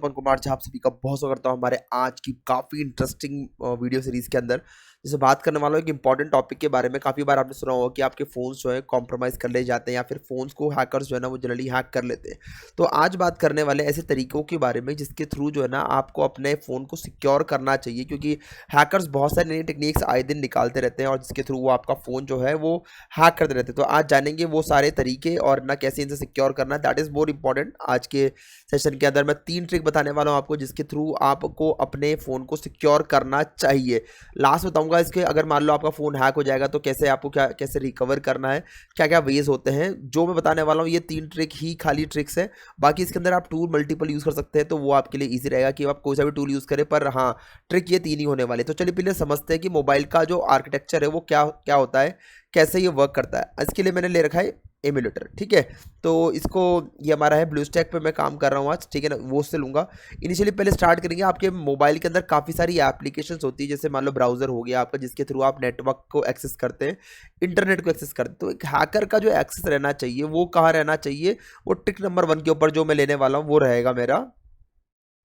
पवन कुमार झा आप सभी का बहुत स्वागत करता हूँ हमारे आज की काफ़ी इंटरेस्टिंग वीडियो सीरीज के अंदर। जैसे बात करने वाला हूँ एक इंपॉर्टेंट टॉपिक के बारे में। काफ़ी बार आपने सुना होगा कि आपके फ़ोन्स जो है कॉम्प्रोमाइज़ कर ले जाते हैं या फिर फ़ोन्स को हैकर्स जो है ना वो जनरली हैक कर लेते हैं। तो आज बात करने वाले ऐसे तरीकों के बारे में जिसके थ्रू जो है ना आपको अपने फ़ोन को सिक्योर करना चाहिए, क्योंकि हैकर्स बहुत सारी नई टेक्निक्स आए दिन निकालते रहते हैं और जिसके थ्रू वो आपका फ़ोन जो है वो हैक करते रहते हैं। तो आज जानेंगे वो सारे तरीके और ना कैसे इनसे सिक्योर करना है। That is more important. आज के सेशन के अंदर मैं 3 ट्रिक बताने वाला हूँ आपको जिसके थ्रू आपको अपने फ़ोन को सिक्योर करना चाहिए। लास्ट बताऊंगा इसके, अगर मान लो आपका फ़ोन हैक हो जाएगा तो कैसे आपको कैसे रिकवर करना है, क्या क्या वेज होते हैं। जो मैं बताने वाला हूँ ये 3 ट्रिक ही खाली ट्रिक्स है। बाकी इसके अंदर आप टूल मल्टीपल यूज़ कर सकते हैं, तो वो आपके लिए ईजी रहेगा कि आप कोई सा भी टूल यूज़ करें। पर हाँ, ट्रिक ये 3 ही होने वाले। तो चलिए पहले समझते हैं कि मोबाइल का जो आर्किटेक्चर है वो क्या क्या होता है, कैसे ये वर्क करता है। इसके लिए मैंने ले रखा है एमुलेटर, ठीक है। तो इसको, ये हमारा है ब्लूस्टैक पे मैं काम कर रहा हूँ आज, ठीक है ना, वो उससे लूँगा। इनिशियली पहले स्टार्ट करेंगे। आपके मोबाइल के अंदर काफ़ी सारी एप्लीकेशंस होती है, जैसे मान लो ब्राउज़र हो गया आपका जिसके थ्रू आप नेटवर्क को एक्सेस करते हैं, इंटरनेट को एक्सेस करते हैं। तो एक हैकर का जो एक्सेस रहना चाहिए वो कहाँ रहना चाहिए, वो ट्रिक नंबर 1 के ऊपर जो मैं लेने वाला हूँ वो रहेगा मेरा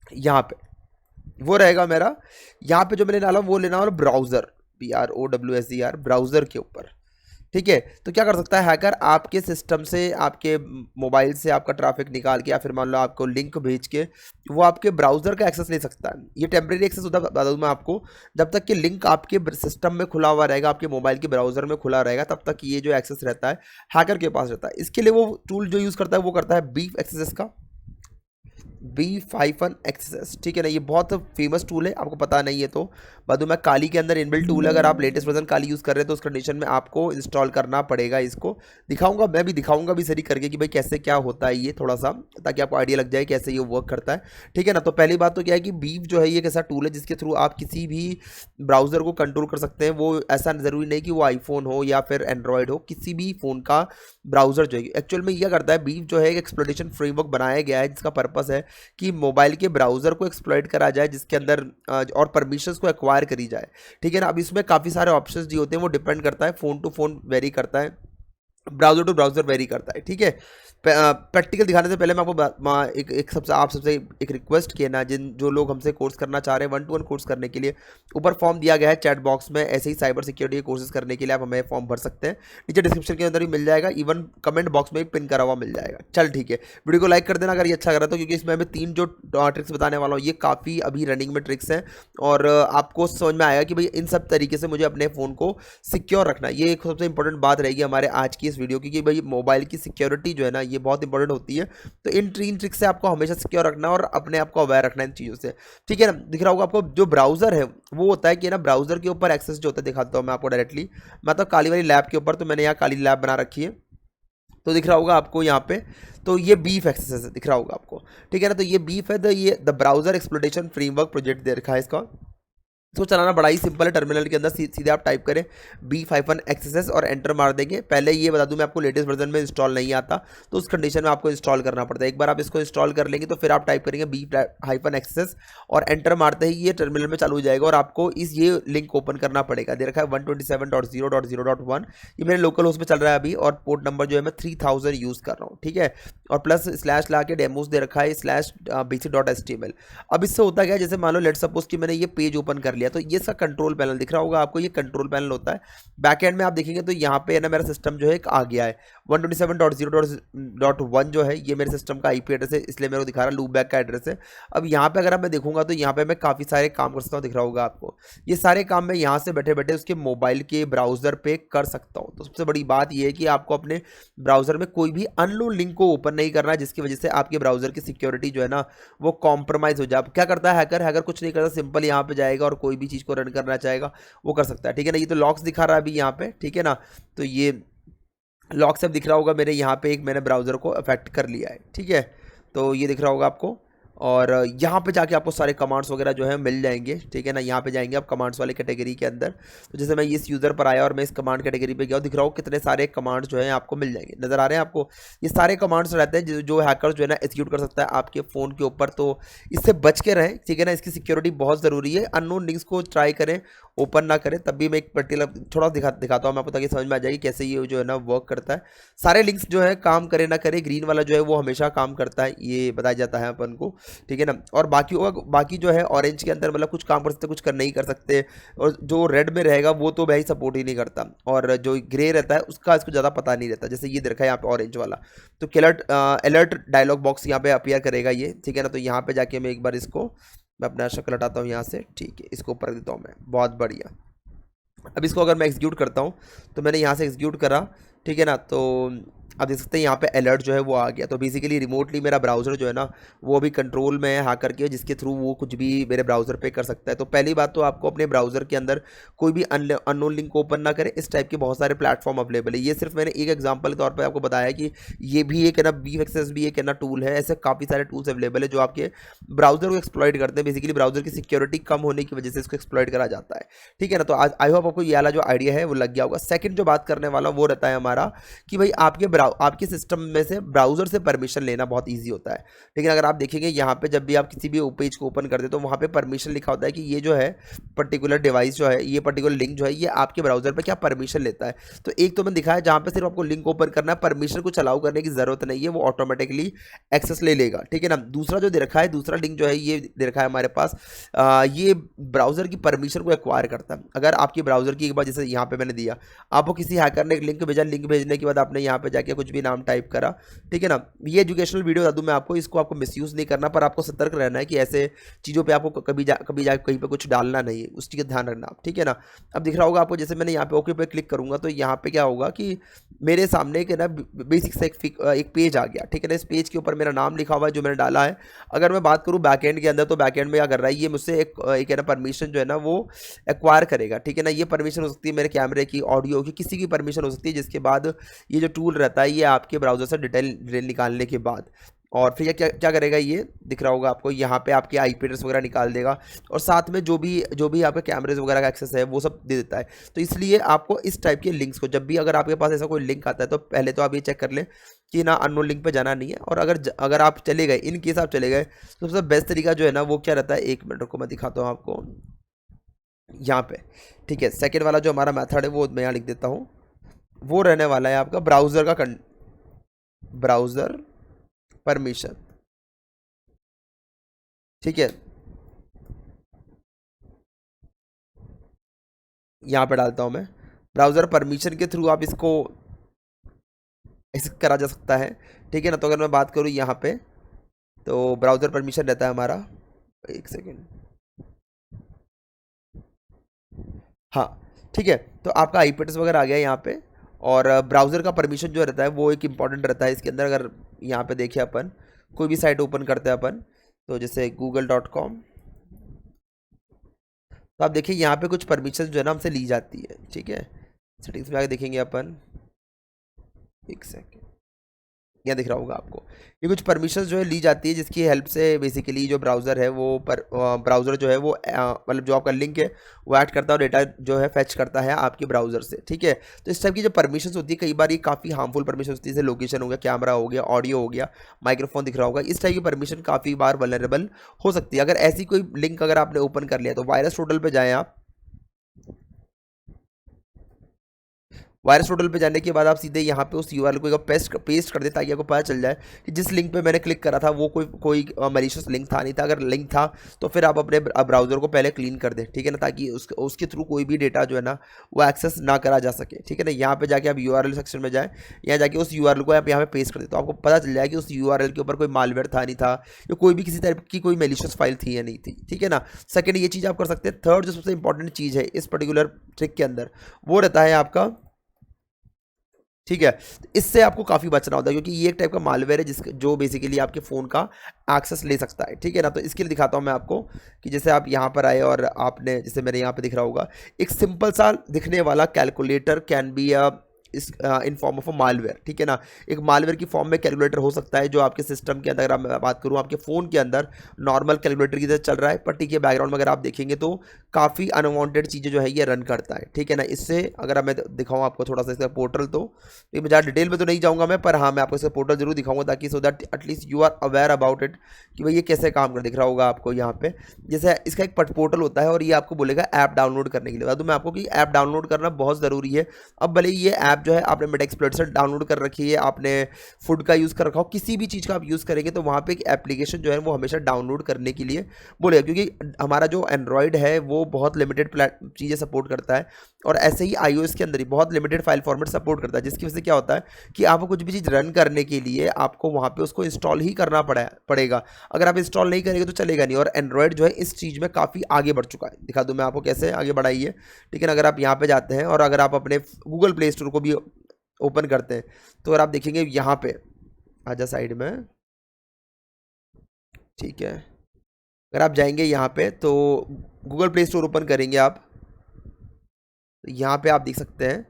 यहाँ पे। वो रहेगा मेरा यहाँ पे जो मैं लेने वाला हूँ वो लेना वाला ब्राउज़र, BROWSER, ब्राउज़र के ऊपर, ठीक है। तो क्या कर सकता है हैकर, आपके सिस्टम से, आपके मोबाइल से आपका ट्रैफिक निकाल के या फिर मान लो आपको लिंक भेज के वो आपके ब्राउज़र का एक्सेस ले सकता है। ये टेम्परेरी एक्सेस होता है, बता दूं मैं आपको। जब तक कि लिंक आपके सिस्टम में खुला हुआ रहेगा, आपके मोबाइल के ब्राउज़र में खुला रहेगा, तब तक ये जो एक्सेस रहता है हैकर के पास रहता है। इसके लिए वो टूल जो यूज़ करता है वो करता है बीफ एक्सेस का, B-Access, ठीक है ना। ये बहुत फेमस टूल है, आपको पता नहीं है तो बता मैं, काली के अंदर इनबिल्ट टूल है। अगर आप लेटेस्ट वर्जन काली यूज़ कर रहे हैं तो उस कंडीशन में आपको इंस्टॉल करना पड़ेगा। इसको दिखाऊंगा, मैं भी दिखाऊंगा भी सही करके कि भाई कैसे क्या होता है ये, थोड़ा सा ताकि आपको आइडिया लग जाए कैसे ये वर्क करता है, ठीक है ना। तो पहली बात तो क्या है कि बीफ जो है ये एक ऐसा टूल है जिसके थ्रू आप किसी भी ब्राउज़र को कंट्रोल कर सकते हैं। वो ऐसा ज़रूरी नहीं कि वो आईफोन हो या फिर एंड्रॉयड हो, किसी भी फ़ोन का ब्राउज़र जो है एक्चुअल में यह करता है। बीफ जो है एक एक्सप्लोरेशन फ्रेमवर्क बनाया गया है जिसका पर्पस है कि मोबाइल के ब्राउज़र को एक्सप्लॉइट करा जाए, जिसके अंदर और परमिशंस को एक्वायर करी जाए, ठीक है ना। अब इसमें काफ़ी सारे ऑप्शंस जो होते हैं वो डिपेंड करता है, फ़ोन टू फ़ोन वेरी करता है, ब्राउज़र टू ब्राउज़र वेरी करता है, ठीक है। प्रैक्टिकल दिखाने से पहले मैं आपको एक सबसे आप सबसे एक रिक्वेस्ट किया ना, जो लोग हमसे कोर्स करना चाह रहे हैं 1-to-1 कोर्स करने के लिए, वीडियो फॉर्म दिया गया है चैट बॉक्स में। ऐसे ही साइबर सिक्योरिटी के कोर्सेज करने के लिए आप हमें फॉर्म भर सकते हैं, नीचे डिस्क्रिप्शन के अंदर भी मिल जाएगा, इवन कमेंट बॉक्स में भी पिन करा हुआ मिल जाएगा। चल ठीक है, वीडियो को लाइक कर देना अगर ये अच्छा लगा तो, क्योंकि इसमें हमें 3 जो ट्रिक्स बताने वाला हूँ ये काफ़ी अभी रनिंग में ट्रिक्स हैं और आपको समझ में आएगा कि भाई इन सब तरीके से मुझे अपने फ़ोन को सिक्योर रखना है। ये एक सबसे इंपॉर्टेंट बात रहेगी हमारे आज की इस वीडियो की, कि भाई मोबाइल की सिक्योरिटी जो है ना ये बहुत इंपॉर्टेंट होती है। तो इन 3 ट्रिक्स से आपको हमेशा सिक्योर रखना है और अपने आप को अवेयर रखना है इन चीज़ों से, ठीक है ना। दिख रहा होगा आपको जो ब्राउज़र है वो होता है कि ना, ब्राउज़र के ऊपर एक्सेस जो होता है, दिखाता हूँ मैं आपको डायरेक्टली। मैं तो काली वाली लैब के ऊपर, तो मैंने यहाँ काली लैब बना रखी है, तो दिख रहा होगा आपको यहाँ पे। तो ये बीफ एक्सेस है, दिख रहा होगा आपको, ठीक है ना। तो ये बीफ है, ये the browser exploration framework project दे रखा है इसका। तो चलाना बड़ा ही सिंपल है। टर्मिनल के अंदर सीधे आप टाइप करें B-Access और एंटर मार देंगे। पहले ये बता दूं मैं आपको, लेटेस्ट वर्जन में इंस्टॉल नहीं आता, तो उस कंडीशन में आपको इंस्टॉल करना पड़ता है। एक बार आप इसको इंस्टॉल कर लेंगे तो फिर आप टाइप करेंगे B-Access और एंटर मारते ही ये टर्मिनल में चालू हो जाएगा और आपको ये लिंक ओपन करना पड़ेगा। दे रखा है 127.0.0.1, ये मेरे लोकल होस्ट पे चल रहा है अभी, और पोर्ट नंबर जो है मैं 3000 यूज़ कर रहा हूँ, ठीक है। और प्लस स्लैश ला के डेमोज दे रखा है /basic.html। अब इससे होता क्या है, जैसे मान लो लेट सपोज कि मैंने ये पेज ओपन कर लिया, तो ये इसका कंट्रोल पैनल दिख रहा होगा आपको, ये कंट्रोल पैनल होता है। बैक एंड में आप देखेंगे तो यहाँ पे है ना, मेरा सिस्टम जो है एक आ गया है 127.0.1 जो है ये मेरे सिस्टम का IP एड्रेस है, इसलिए मेरे को दिखा रहा है, लूप बैक का एड्रेस है। अब यहाँ पे अगर मैं देखूंगा तो यहाँ पे मैं काफ़ी सारे काम कर सकता हूँ, दिख रहा होगा आपको। ये सारे काम मैं यहाँ से बैठे बैठे उसके मोबाइल के ब्राउज़र पे कर सकता हूँ। तो सबसे बड़ी बात यह है कि आपको अपने ब्राउज़र में कोई भी अननोन लिंक को ओपन नहीं करना, जिसकी वजह से आपके ब्राउज़र की सिक्योरिटी जो है ना वो कॉम्प्रोमाइज़ हो जाए। क्या करता है हैकर कुछ नहीं करता, सिंपल यहाँ पे जाएगा और कोई भी चीज़ को रन करना चाहेगा वो कर सकता है, ठीक है ना। ये तो लॉक्स दिखा रहा है अभी यहाँ पे, ठीक है ना। तो ये लॉक सब दिख रहा होगा मेरे यहाँ पे, एक मैंने ब्राउज़र को अफेक्ट कर लिया है, ठीक है। तो ये दिख रहा होगा आपको, और यहाँ पे जाके आपको सारे कमांड्स वगैरह जो है मिल जाएंगे, ठीक है ना। यहाँ पे जाएंगे आप कमांड्स वाले कैटेगरी के अंदर। तो जैसे मैं इस यूज़र पर आया और मैं इस कमांड कैटेगरी पे गया, दिख रहा हूँ कितने सारे कमांड्स जो है आपको मिल जाएंगे, नज़र आ रहे हैं आपको। ये सारे कमांड्स रहते हैं जो हैकर जो है ना एग्जीक्यूट कर सकता है आपके फ़ोन के ऊपर। तो इससे बच के रहें, ठीक है ना। इसकी सिक्योरिटी बहुत ज़रूरी है। अननोन लिंक्स को ट्राई करें, ओपन ना करें। तब भी मैं एक पर्टिकुलर थोड़ा दिखाता हूँ मैं आपको, ताकि समझ में आ जाएगी कैसे ये जो है ना वर्क करता है। सारे लिंक्स जो है काम करे ना करे, ग्रीन वाला जो है वो हमेशा काम करता है, ये बताया जाता है अपन को। ठीक है ना। और बाकी होगा, बाकी जो है ऑरेंज के अंदर मतलब कुछ काम कर सकते, कुछ कर नहीं कर सकते, और जो रेड में रहेगा वो तो भाई सपोर्ट ही नहीं करता, और जो ग्रे रहता है उसका इसको ज़्यादा पता नहीं रहता। जैसे ये देखा है यहाँ पे ऑरेंज वाला, तो अलर्ट अलर्ट डायलॉग बॉक्स यहाँ पे अपीयर करेगा ये, ठीक है ना। तो यहाँ पे जाके मैं एक बार इसको मैं अपना शक्ल हटाता हूँ यहाँ से, ठीक है, इसको ऊपर देता हूँ मैं, बहुत बढ़िया। अब इसको अगर मैं एग्जीक्यूट करता हूँ, तो मैंने यहाँ से एग्जीक्यूट करा, ठीक है ना। तो आप देख सकते हैं यहाँ पे अलर्ट जो है वो आ गया। तो बेसिकली रिमोटली मेरा ब्राउज़र जो है ना वो अभी कंट्रोल में है हैकर के, जिसके थ्रू वो कुछ भी मेरे ब्राउज़र पे कर सकता है। तो पहली बात तो आपको अपने ब्राउज़र के अंदर कोई भी अननोन लिंक ओपन ना करें। इस टाइप के बहुत सारे प्लेटफॉर्म अवेलेबल है, ये सिर्फ मैंने एक एग्जाम्पल के तौर पर आपको बताया कि ये भी एक है ना वीएक्सेस भी एक है ना टूल है। ऐसे काफ़ी सारे टूल्स अवेलेबल है जो आपके ब्राउज़र को एक्सप्लॉइट करते हैं। बेसिकली ब्राउज़र की सिक्योरिटी कम होने की वजह से इसको एक्सप्लॉइट करा जाता है, ठीक है ना। तो आज आई होप आपको ये वाला जो आइडिया है वो लग गया होगा। सेकंड जो बात करने वाला वो रहता है हमारा कि भाई आपके सिस्टम में से ब्राउज़र से परमिशन लेना बहुत ईजी होता है। लेकिन अगर आप देखेंगे यहाँ पे जब भी आप किसी भी पेज को ओपन करते हो तो वहाँ पे परमिशन लिखा होता है कि ये जो है पर्टिकुलर डिवाइस जो है, ये पर्टिकुलर लिंक जो है, ये आपके ब्राउज़र पे क्या परमिशन लेता है। तो एक तो मैंने दिखाया जहाँ पे सिर्फ आपको लिंक ओपन करना है, परमिशन कुछ अलाउ करने की ज़रूरत नहीं है, वो ऑटोमेटिकली एक्सेस ले लेगा, ठीक है ना। दूसरा जो दे रखा है, दूसरा लिंक जो है ये दे रखा है हमारे पास, ये ब्राउज़र की परमिशन को एक्वायर करता है। अगर आपकी ब्राउज़र की एक बार, जैसे यहाँ पे मैंने दिया, आपको किसी हैकर ने एक लिंक भेजा, लिंक भेजने के बाद आपने यहाँ पे जाके कुछ भी नाम टाइप करा, ठीक है ना। ये एजुकेशनल वीडियो बता दूं मैं आपको, इसको आपको मिसयूज़ नहीं करना, पर आपको सतर्क रहना है कि ऐसे चीज़ों पे आपको कभी जाके कहीं पे कुछ डालना नहीं है, उस चीज़ का ध्यान रखना आप, ठीक है ना। अब दिख रहा होगा आपको, जैसे मैंने यहाँ पे ओके पे क्लिक करूँगा तो यहाँ पे क्या होगा कि मेरे सामने एक ना बेसिक से एक पेज आ गया, ठीक है ना। इस पेज के ऊपर मेरा नाम लिखा हुआ है जो मैंने डाला है। अगर मैं बात करूँ बैकएंड के अंदर, तो बैकएंड में क्या कर रहा है, ये मुझसे एक है ना परमिशन जो है ना वो एक्वायर करेगा, ठीक है ना। ये परमिशन हो सकती है मेरे कैमरे की, ऑडियो की, किसी की परमिशन हो सकती है, जिसके बाद ये जो टूल रहता है ये आपके ब्राउज़र से डिटेल निकालने के बाद, और फिर ये क्या क्या करेगा, ये दिख रहा होगा आपको, यहाँ पे आपके आईपी एड्रेस वगैरह निकाल देगा, और साथ में जो भी आपके कैमरेज वगैरह का एक्सेस है वो सब दे देता है। तो इसलिए आपको इस टाइप के लिंक्स को, जब भी अगर आपके पास ऐसा कोई लिंक आता है, तो पहले तो आप ये चेक कर लें कि ना अननोन लिंक पे जाना नहीं है। और अगर आप चले गए, इन केस आप चले गए, तो सबसे बेस्ट तरीका जो है ना वो क्या रहता है, एक मिनट को मैं दिखाता हूँ आपको यहाँ पे, ठीक है। सेकेंड वाला जो हमारा मेथड है वो मैं यहाँ लिख देता हूँ, वो रहने वाला है आपका ब्राउज़र परमिशन, ठीक है। यहाँ पे डालता हूँ मैं, ब्राउज़र परमिशन के थ्रू आप इसको ऐसे करा जा सकता है, ठीक है ना। तो अगर मैं बात करूँ यहाँ पे, तो ब्राउज़र परमिशन रहता है हमारा, एक सेकेंड, हाँ, ठीक है। तो आपका आईपी एड्रेस वगैरह आ गया यहाँ पे, और ब्राउज़र का परमिशन जो रहता है वो एक इंपॉर्टेंट रहता है इसके अंदर। अगर यहाँ पे देखें अपन, कोई भी साइट ओपन करते हैं अपन, तो जैसे google.com, तो आप देखिए यहाँ पे कुछ परमिशन जो है ना हमसे ली जाती है, ठीक है। सेटिंग्स में आके देखेंगे अपन, एक सेकेंड, यहाँ दिख रहा होगा आपको, ये कुछ परमिशंस जो है ली जाती है, जिसकी हेल्प से बेसिकली जो ब्राउज़र है वो ब्राउज़र जो है वो मतलब जो आपका लिंक है वो ऐड करता है, और डेटा जो है फैच करता है आपके ब्राउज़र से, ठीक है। तो इस टाइप की जो परमिशंस होती है, कई बार ये काफ़ी हार्मफुल परमिशन होती है, जैसे लोकेशन हो गया, कैमरा हो गया, ऑडियो हो गया, माइक्रोफोन दिख रहा होगा, इस टाइप की परमिशन काफ़ी बार वल्नरेबल हो सकती है। अगर ऐसी कोई लिंक अगर आपने ओपन कर लिया, तो वायरस पोर्टल पर जाएँ आप। वायरस पोर्टल पे जाने के बाद आप सीधे यहाँ पे उस यूआरएल को पेस्ट कर दे, ताकि आपको पता चल जाए कि जिस लिंक पे मैंने क्लिक करा था वो कोई मलिशियस लिंक था नहीं था। अगर लिंक था तो फिर आप अपने ब्राउज़र को पहले क्लीन कर दें, ठीक है ना, ताकि उसके थ्रू कोई भी डेटा जो है ना वो एक्सेस ना करा जा सके, ठीक है ना। यहाँ पे जाके आप यूआरएल सेक्शन में जाएँ, यहाँ जाके उस यूआरएल को आप यहाँ पे पेस्ट कर दे, तो आपको पता चल जाए कि उस यूआरएल के ऊपर कोई मालवेयर था नहीं था, या कोई भी किसी टाइप की कोई मेलिशियस फाइल थी या नहीं थी, ठीक है ना। सेकेंड ये चीज़ आप कर सकते हैं। थर्ड जो सबसे इंपॉर्टेंट चीज़ है इस पर्टिकुलर ट्रिक के अंदर, वो रहता है आपका, ठीक है, तो इससे आपको काफ़ी बचना होता है, क्योंकि ये एक टाइप का मालवेयर है जो बेसिकली आपके फ़ोन का एक्सेस ले सकता है, ठीक है ना। तो इसके लिए दिखाता हूँ मैं आपको कि जैसे आप यहाँ पर आए और आपने, जैसे मेरे यहाँ पे दिख रहा होगा, एक सिंपल सा दिखने वाला कैलकुलेटर कैन बी इस in form of a malware, ठीक है ना। एक मालवेयर की फॉर्म में कैलकुलेटर हो सकता है जो आपके सिस्टम के अंदर, अगर मैं बात करूँ आपके फ़ोन के अंदर नॉर्मल कैलकुलेटर की तरह चल रहा है, पर ठीक है बैकग्राउंड में अगर आप देखेंगे तो काफ़ी अनवांटेड चीज़ें जो है ये रन करता है, ठीक है ना। इससे अगर मैं दिखाऊँ आपको थोड़ा सा इसका पोर्टल, तो ये मैं ज़्यादा डिटेल में तो नहीं जाऊँगा मैं, पर हाँ मैं आपको इसका पोर्टल जरूर दिखाऊंगा, ताकि so that at least you are aware about it कि भाई ये कैसे काम कर, दिख रहा होगा आपको यहाँ पे। जैसे इसका एक पोर्टल होता है और ये आपको बोलेगा ऐप डाउनलोड करने के लिए। बता दूँ मैं आपको कि ऐप डाउनलोड करना बहुत ज़रूरी है। अब भले ये ऐप जो है आपने मेटा एक्सप्लोरर डाउनलोड कर रखी है, आपने फूड का यूज़ कर रखा हो, किसी भी चीज़ का आप यूज़ करेंगे तो वहाँ पे एक एप्लीकेशन जो है वो हमेशा डाउनलोड करने के लिए बोलेगा, क्योंकि हमारा जो एंड्रॉयड है वो बहुत लिमिटेड चीज़ें सपोर्ट करता है, और ऐसे ही iOS के अंदर ही बहुत लिमिटेड फाइल फॉर्मेट सपोर्ट करता है, जिसकी वजह से क्या होता है कि आपको कुछ भी चीज़ रन करने के लिए आपको वहाँ पे उसको इंस्टॉल ही करना पड़ेगा। अगर आप इंस्टॉल नहीं करेंगे तो चलेगा नहीं, और एंड्रॉयड जो है इस चीज़ में काफ़ी आगे बढ़ चुका है। दिखा दूँ मैं आपको कैसे आगे बढ़ाई है, ठीक है ना। अगर आप यहाँ पे जाते हैं और अगर आप अपने गूगल प्ले स्टोर को भी ओपन करते हैं तो अगर आप देखेंगे यहाँ पे आजा साइड में, ठीक है, अगर आप जाएंगे यहाँ पे तो गूगल प्ले स्टोर ओपन करेंगे आप, तो यहाँ पे आप देख सकते हैं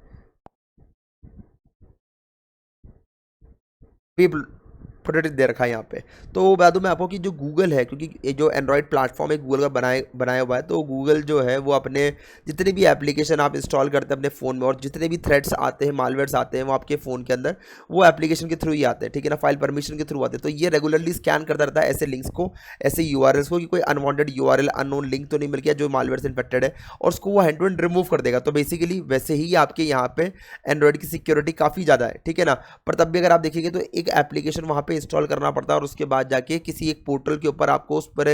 पीपल प्रोटेक्ट दे रखा है यहाँ पे। तो बता दूं मैं आपको कि जो गूगल है, क्योंकि ये जो एंड्रॉयड प्लेटफॉर्म है गूगल का बनाया हुआ है, तो गूगल जो है वो अपने जितने भी एप्लीकेशन आप इंस्टॉल करते हैं अपने फ़ोन में, और जितने भी थ्रेड्स आते हैं, मालवेयर्स आते हैं, वो आपके फ़ोन के अंदर वो एप्लीकेशन के थ्रू ही आते हैं, ठीक है ना, फाइल परमिशन के थ्रू आते हैं। तो ये रेगुलरली स्कैन करता रहता है ऐसे लिंक्स को, ऐसे यूआरएल्स को, कि कोई अनवांटेड यूआरएल, अननोन लिंक तो नहीं मिल गया जो मालवेयर से इन्फेक्टेड है, और उसको वो हैंड टू हैंड रिमूव कर देगा। तो बेसिकली वैसे ही आपके यहाँ पे एंड्रॉयड की सिक्योरिटी काफ़ी ज़्यादा है, ठीक है ना। पर तब भी अगर आप देखेंगे तो एक एप्लीकेशन वहाँ पे इंस्टॉल करना पड़ता है, और उसके बाद जाके किसी एक पोर्टल के ऊपर आपको उस पर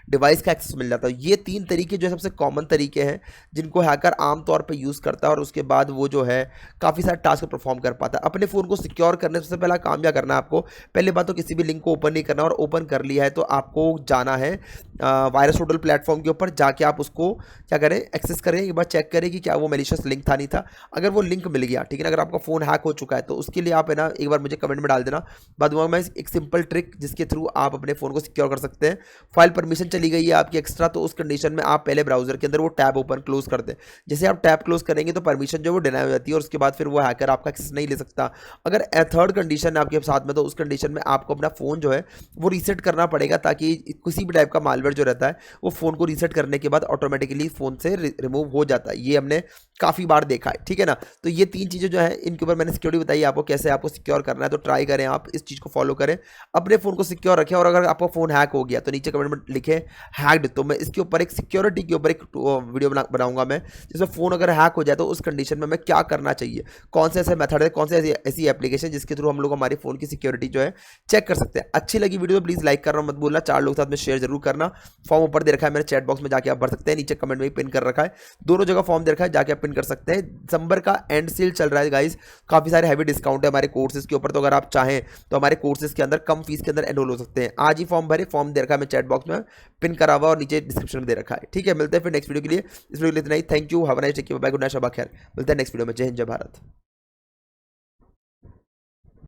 डिवाइस का एक्सेस मिल जाता है। ये 3 तरीके जो है सबसे कॉमन तरीके हैं जिनको हैकर आमतौर पे यूज़ करता है, और उसके बाद वो जो है काफ़ी सारे टास्क परफॉर्म कर पाता है। अपने फ़ोन को सिक्योर करने से पहला काम क्या करना है आपको, पहले बात तो किसी भी लिंक को ओपन नहीं करना, और ओपन कर लिया है तो आपको जाना है वायरस होटल प्लेटफॉर्म के ऊपर, जाके आप उसको क्या करें, एक्सेस करें, एक बार चेक करें कि क्या वो मेलिशियस लिंक था नहीं था। अगर वो लिंक मिल गया, ठीक है ना, अगर आपका फ़ोन हैक हो चुका है तो उसके लिए आप है ना एक बार मुझे कमेंट में डाल देना, बाद में मैं एक सिंपल ट्रिक जिसके थ्रू आप अपने फ़ोन को सिक्योर कर सकते हैं। फाइल परमिशन चली गई है आपकी एक्स्ट्रा, तो उस कंडीशन में आप पहले ब्राउजर के अंदर वो टैब ओपन क्लोज कर दें। जैसे आप टैब क्लोज करेंगे तो परमिशन जो वो डिनाई हो जाती है, और उसके बाद फिर वो हैकर आपका एक्सेस नहीं ले सकता। अगर थर्ड कंडीशन है आपके साथ में, तो उस कंडीशन में आपको अपना फ़ोन जो है वो रीसेट करना पड़ेगा, ताकि किसी भी टाइप का मालवेयर जो रहता है वो फ़ोन को रीसेट करने के बाद ऑटोमेटिकली फ़ोन से रिमूव हो जाता है। ये हमने काफ़ी बार देखा है, ठीक है ना। तो ये 3 चीज़ें जो है इनके ऊपर मैंने सिक्योरिटी बताई आपको, कैसे आपको सिक्योर करना है, तो ट्राई करें आप इस चीज़ को फॉलो करें, अपने फ़ोन को सिक्योर रखें। और अगर आपका फ़ोन हैक हो गया तो नीचे कमेंट में लिखें हैक्ड, तो मैं इसके ऊपर एक सिक्योरिटी के ऊपर एक वीडियो बनाऊंगा मैं, जिसमें फ़ोन अगर हैक हो जाए तो उस कंडीशन में मैं क्या करना चाहिए, कौन से ऐसे मेथड है, कौन से ऐसी एप्लीकेशन जिसके थ्रू हम लोग हमारे फ़ोन की सिक्योरिटी जो है चेक कर सकते हैं। अच्छी लगी वीडियो तो प्लीज़ लाइक करना मत भूलना, 4 लोग साथ में शेयर जरूर करना। फॉर्म ऊपर दे रखा है, मेरे चैट बॉक्स में जाके आप भर सकते हैं, नीचे कमेंट में भी पिन कर रखा है, दोनों जगह फॉर्म दे रखा है, जाके आप पिन कर सकते हैं। दिसंबर का एंड सेल चल रहा है गाइज, काफ़ी सारे हैवी डिस्काउंट है हमारे कोर्सेज के ऊपर, तो अगर आप चाहें तो हमारे कोर्सेज के अंदर कम फीस के अंदर एनरोल हो सकते हैं। आज ही फॉर्म भरे, फॉर्म दे रखा है मैं चैट बॉक्स में पिन करा हुआ और नीचे डिस्क्रिप्शन में दे रखा है, ठीक है। मिलते हैं फिर नेक्स्ट वीडियो के लिए, इस वीडियो के लिए इतना ही। Thank you, have a nice day, bye, good night, शबा खैर। मिलते हैं नेक्स्ट वीडियो में। जय हिंद, जय भारत।